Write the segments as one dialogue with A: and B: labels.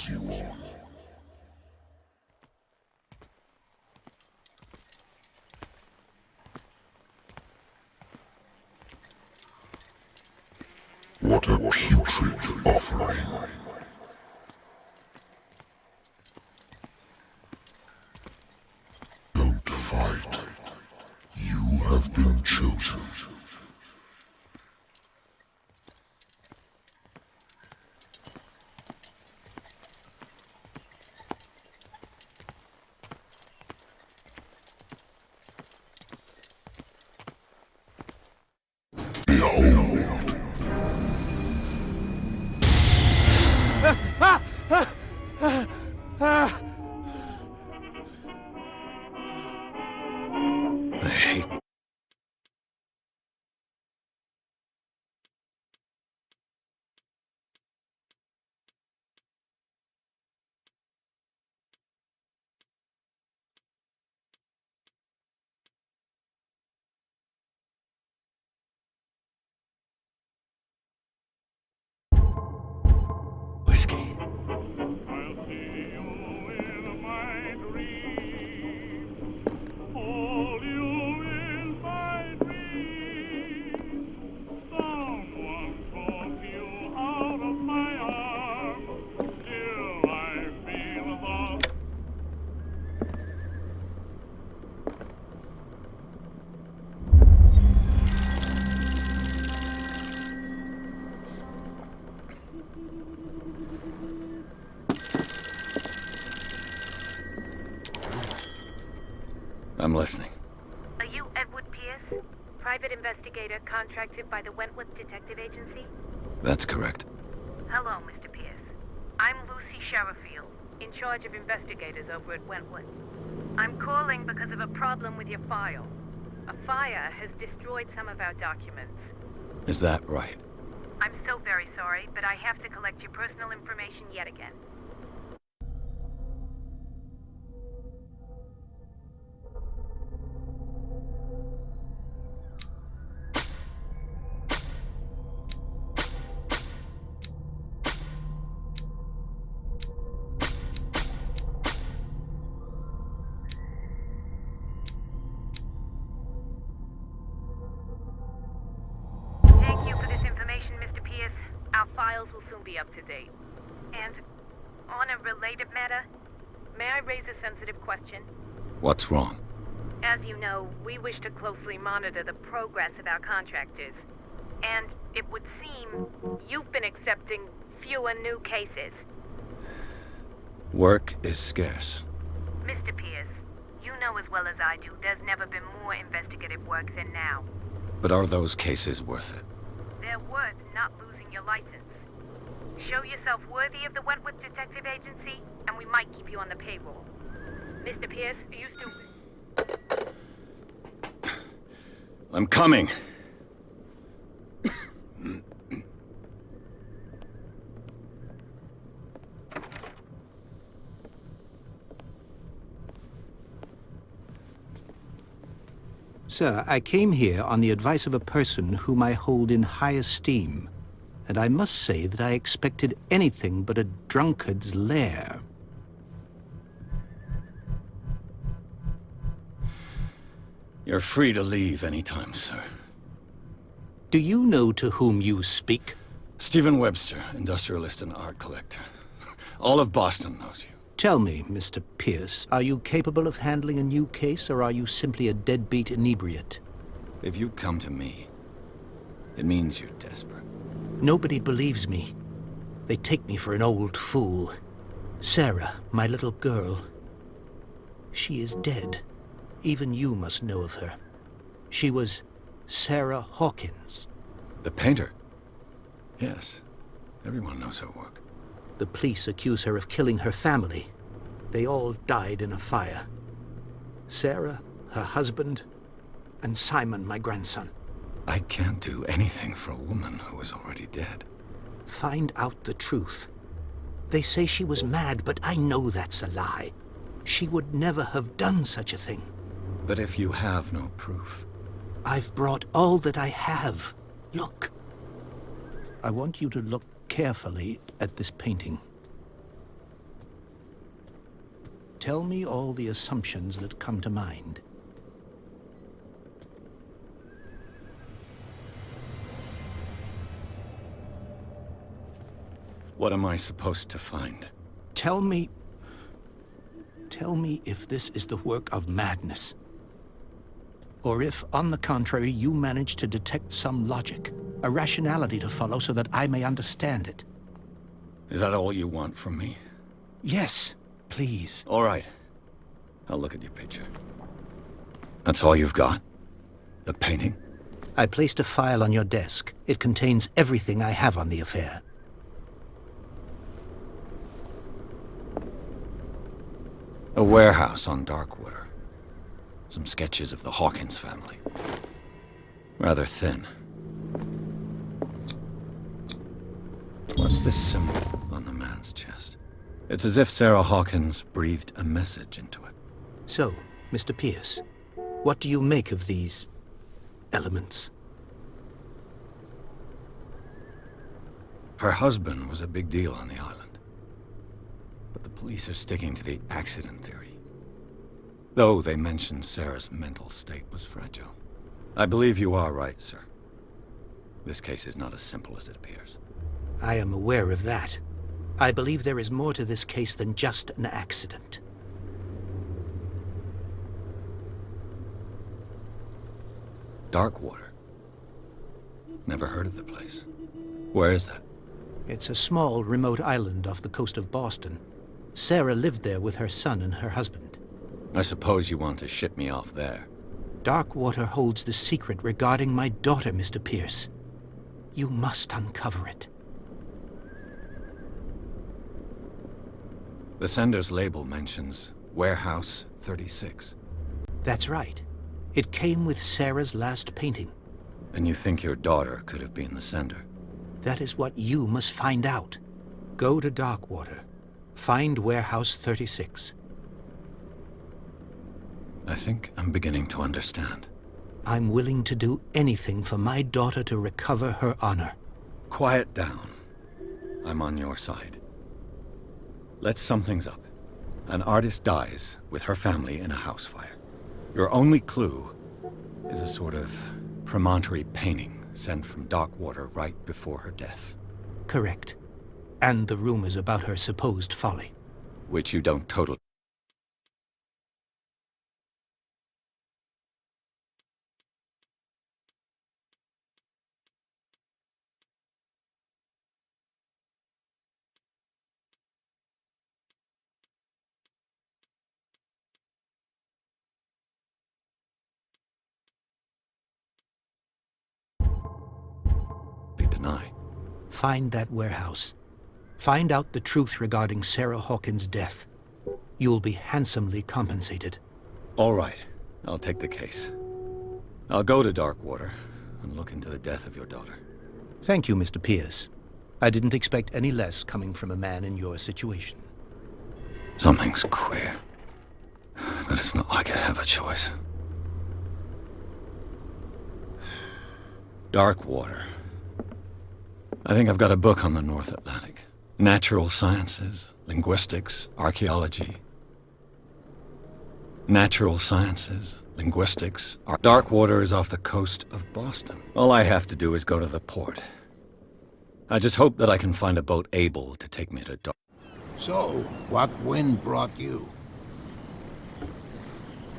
A: calls you on. What a putrid offering. Don't fight. You have been chosen. Behold.
B: I hate... whiskey. I'm listening.
C: Are you Edward Pierce? Private investigator contracted by the Wentworth Detective Agency?
B: That's correct.
C: Hello, Mr. Pierce. I'm Lucy Sherifield, in charge of investigators over at Wentworth. I'm calling because of a problem with your file. A fire has destroyed some of our documents.
B: Is that right?
C: I'm so very sorry, but I have to collect your personal information yet again. Thank you for this information, Mr. Pierce. Our files will soon be up to date. And on a related matter, may I raise a sensitive question?
B: What's wrong?
C: As you know, we wish to closely monitor the progress of our contractors. And it would seem you've been accepting fewer new cases.
B: Work is scarce.
C: Mr. Pierce, you know as well as I do there's never been more investigative work than now.
B: But are those cases worth it?
C: They're worth not losing your license. Show yourself worthy of the Wentworth Detective Agency, and we might keep you on the payroll. Mr. Pierce, are you still...
B: I'm coming!
D: Sir, I came here on the advice of a person whom I hold in high esteem, and I must say that I expected anything but a drunkard's lair.
B: You're free to leave anytime, sir.
D: Do you know to whom you speak?
B: Stephen Webster, industrialist and art collector. All of Boston knows you.
D: Tell me, Mr. Pierce, are you capable of handling a new case, or are you simply a deadbeat inebriate?
B: If you come to me, it means you're desperate.
D: Nobody believes me. They take me for an old fool. Sarah, my little girl, she is dead. Even you must know of her. She was Sarah Hawkins.
B: The painter? Yes. Everyone knows her work.
D: The police accuse her of killing her family. They all died in a fire. Sarah, her husband, and Simon, my grandson.
B: I can't do anything for a woman who is already dead.
D: Find out the truth. They say she was mad, but I know that's a lie. She would never have done such a thing.
B: But if you have no proof...
D: I've brought all that I have. Look. I want you to look carefully at this painting. Tell me all the assumptions that come to mind.
B: What am I supposed to find?
D: Tell me if this is the work of madness. Or if, on the contrary, you manage to detect some logic, a rationality to follow so that I may understand it.
B: Is that all you want from me?
D: Yes, please.
B: All right. I'll look at your picture. That's all you've got? The painting?
D: I placed a file on your desk. It contains everything I have on the affair.
B: A warehouse on Darkwater. Some sketches of the Hawkins family. Rather thin. What's this symbol on the man's chest? It's as if Sarah Hawkins breathed a message into it.
D: So, Mr. Pierce, what do you make of these elements?
B: Her husband was a big deal on the island. But the police are sticking to the accident theory. Though they mentioned Sarah's mental state was fragile. I believe you are right, sir. This case is not as simple as it appears.
D: I am aware of that. I believe there is more to this case than just an accident.
B: Darkwater? Never heard of the place. Where is that?
D: It's a small, remote island off the coast of Boston. Sarah lived there with her son and her husband.
B: I suppose you want to ship me off there.
D: Darkwater holds the secret regarding my daughter, Mr. Pierce. You must uncover it.
B: The sender's label mentions Warehouse 36.
D: That's right. It came with Sarah's last painting.
B: And you think your daughter could have been the sender?
D: That is what you must find out. Go to Darkwater. Find Warehouse 36.
B: I think I'm beginning to understand.
D: I'm willing to do anything for my daughter to recover her honor.
B: Quiet down. I'm on your side. Let's sum things up. An artist dies with her family in a house fire. Your only clue is a sort of promontory painting sent from Darkwater right before her death.
D: Correct. And the rumors about her supposed folly.
B: Which you don't totally... deny.
D: Find that warehouse. Find out the truth regarding Sarah Hawkins' death. You'll be handsomely compensated.
B: All right. I'll take the case. I'll go to Darkwater and look into the death of your daughter.
D: Thank you, Mr. Pierce. I didn't expect any less coming from a man in your situation.
B: Something's queer. But it's not like I have a choice. Darkwater. I think I've got a book on the North Atlantic. Natural sciences, linguistics, archaeology. Natural sciences, linguistics. Darkwater is off the coast of Boston. All I have to do is go to the port. I just hope that I can find a boat able to take me to Dark.
E: So, what wind brought you?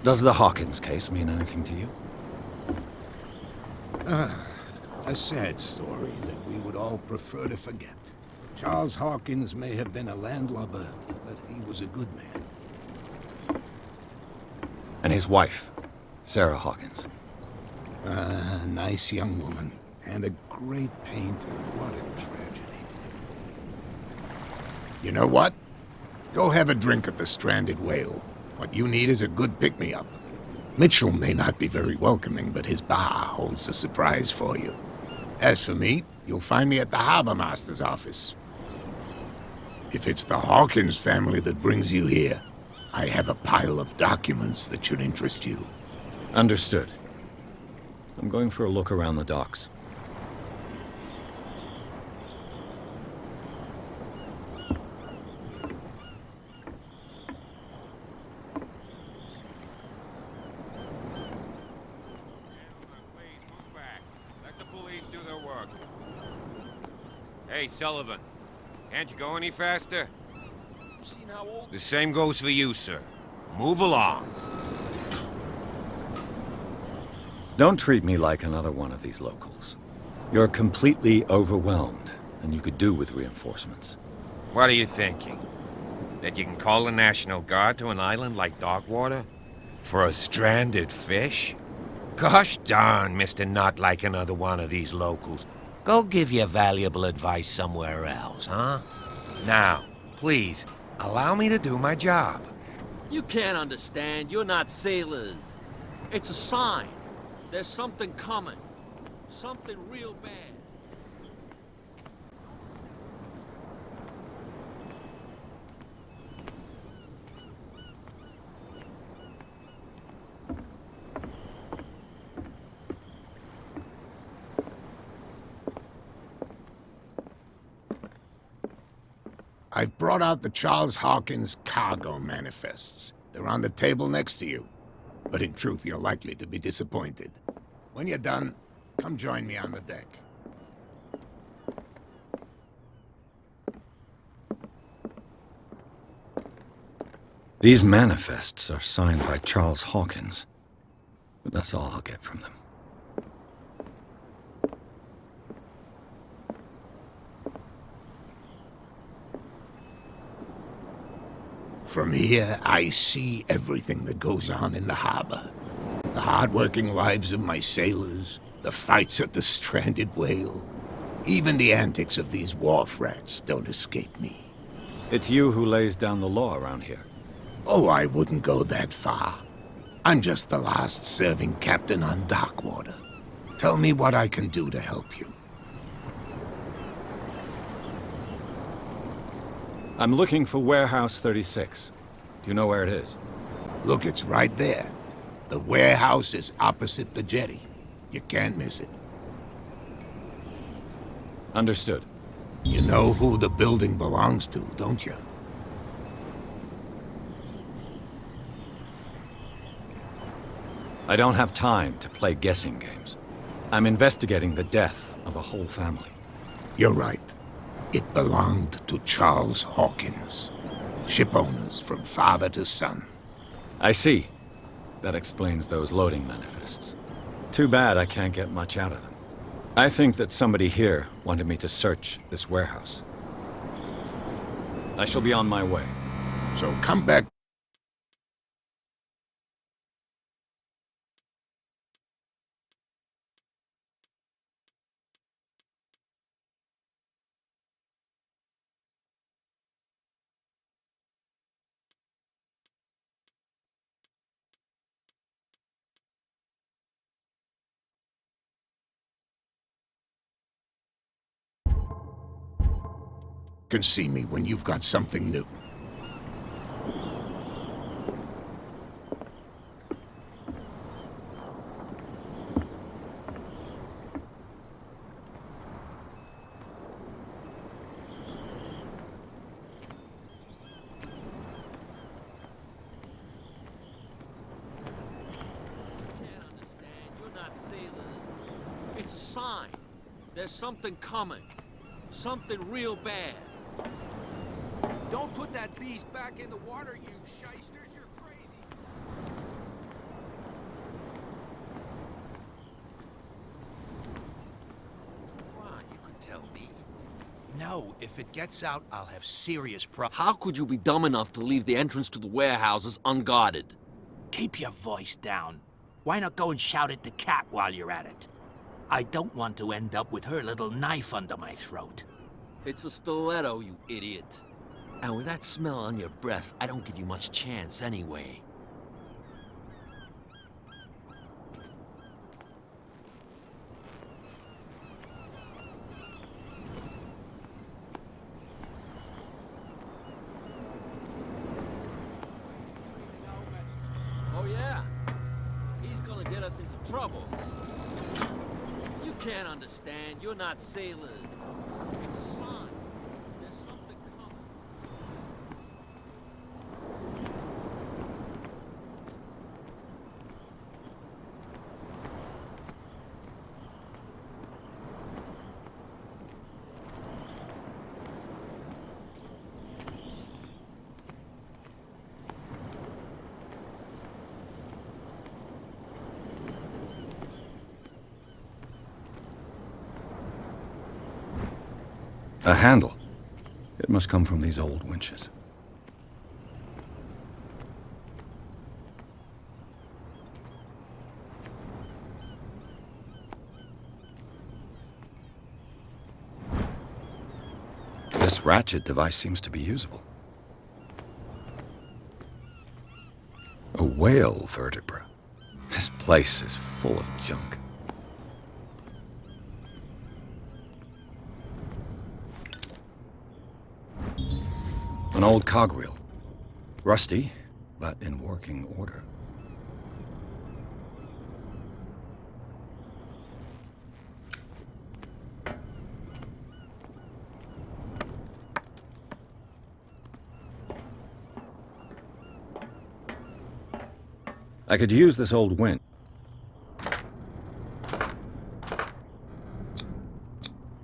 B: Does the Hawkins case mean anything to you?
E: A sad story that we would all prefer to forget. Charles Hawkins may have been a landlubber, but he was a good man.
B: And his wife, Sarah Hawkins.
E: A nice young woman, and a great painter. What a tragedy. You know what? Go have a drink at the Stranded Whale. What you need is a good pick-me-up. Mitchell may not be very welcoming, but his bar holds a surprise for you. As for me, you'll find me at the Harbor Master's office. If it's the Hawkins family that brings you here, I have a pile of documents that should interest you.
B: Understood. I'm going for a look around the docks.
F: Hey, Sullivan. Can't you go any faster?
G: You seen how old?
F: The same goes for you, sir. Move along.
B: Don't treat me like another one of these locals. You're completely overwhelmed, and you could do with reinforcements.
F: What are you thinking? That you can call the National Guard to an island like Darkwater? For a stranded fish? Gosh darn, Mr. Not like another one of these locals. Go give your valuable advice somewhere else, huh? Now, please, allow me to do my job.
G: You can't understand. You're not sailors. It's a sign. There's something coming. Something real bad.
E: I've brought out the Charles Hawkins cargo manifests. They're on the table next to you. But in truth, you're likely to be disappointed. When you're done, come join me on the deck.
B: These manifests are signed by Charles Hawkins, but that's all I'll get from them.
E: From here, I see everything that goes on in the harbor. The hard-working lives of my sailors, the fights at the stranded whale. Even the antics of these wharf rats don't escape me.
B: It's you who lays down the law around here.
E: Oh, I wouldn't go that far. I'm just the last serving captain on Darkwater. Tell me what I can do to help you.
B: I'm looking for Warehouse 36. Do you know where it is?
E: Look, it's right there. The warehouse is opposite the jetty. You can't miss it.
B: Understood.
E: You know who the building belongs to, don't you?
B: I don't have time to play guessing games. I'm investigating the death of a whole family.
E: You're right. It belonged to Charles Hawkins. Ship owners from father to son.
B: I see. That explains those loading manifests. Too bad I can't get much out of them. I think that somebody here wanted me to search this warehouse. I shall be on my way.
E: So come back. You can see me when you've got something new.
G: It's a sign. There's something coming. Something real bad.
H: Don't put that beast back in the water, you shysters. You're crazy.
G: Why, you could tell me.
H: No, if it gets out, I'll have serious problems.
G: How could you be dumb enough to leave the entrance to the warehouses unguarded?
H: Keep your voice down. Why not go and shout at the cat while you're at it? I don't want to end up with her little knife under my throat.
G: It's a stiletto, you idiot. And with that smell on your breath, I don't give you much chance anyway. Oh yeah? He's gonna get us into trouble. You can't understand. You're not sailors. It's a sign. There's something coming.
B: A handle. It must come from these old winches. This ratchet device seems to be usable. A whale vertebra. This place is full of junk. An old cogwheel. Rusty, but in working order. I could use this old winch.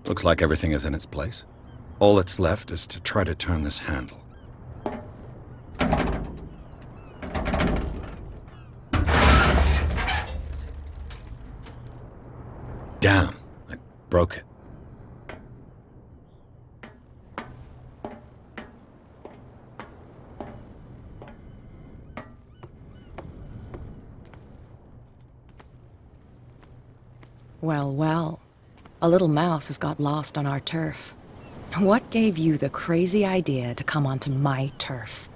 B: Looks like everything is in its place. All that's left is to try to turn this handle. Damn, I broke it.
I: Well, well. A little mouse has got lost on our turf. What gave you the crazy idea to come onto my turf?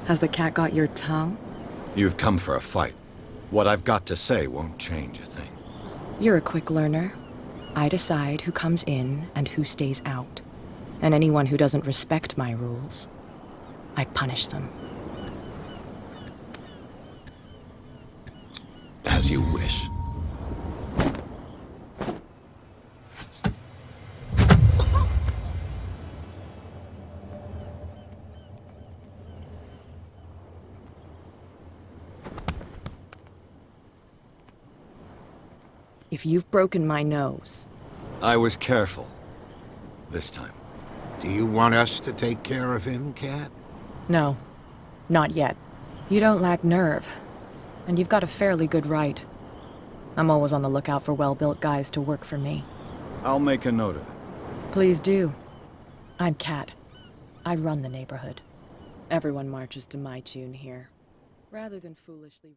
I: Has the cat got your tongue?
B: You've come for a fight. What I've got to say won't change a thing.
I: You're a quick learner. I decide who comes in and who stays out. And anyone who doesn't respect my rules, I punish them.
B: As you wish.
I: If you've broken my nose...
B: I was careful. This time.
E: Do you want us to take care of him, Cat?
I: No, not yet. You don't lack nerve, and you've got a fairly good right. I'm always on the lookout for well-built guys to work for me.
B: I'll make a note of it.
I: Please do. I'm Kat. I run the neighborhood. Everyone marches to my tune here, rather than foolishly...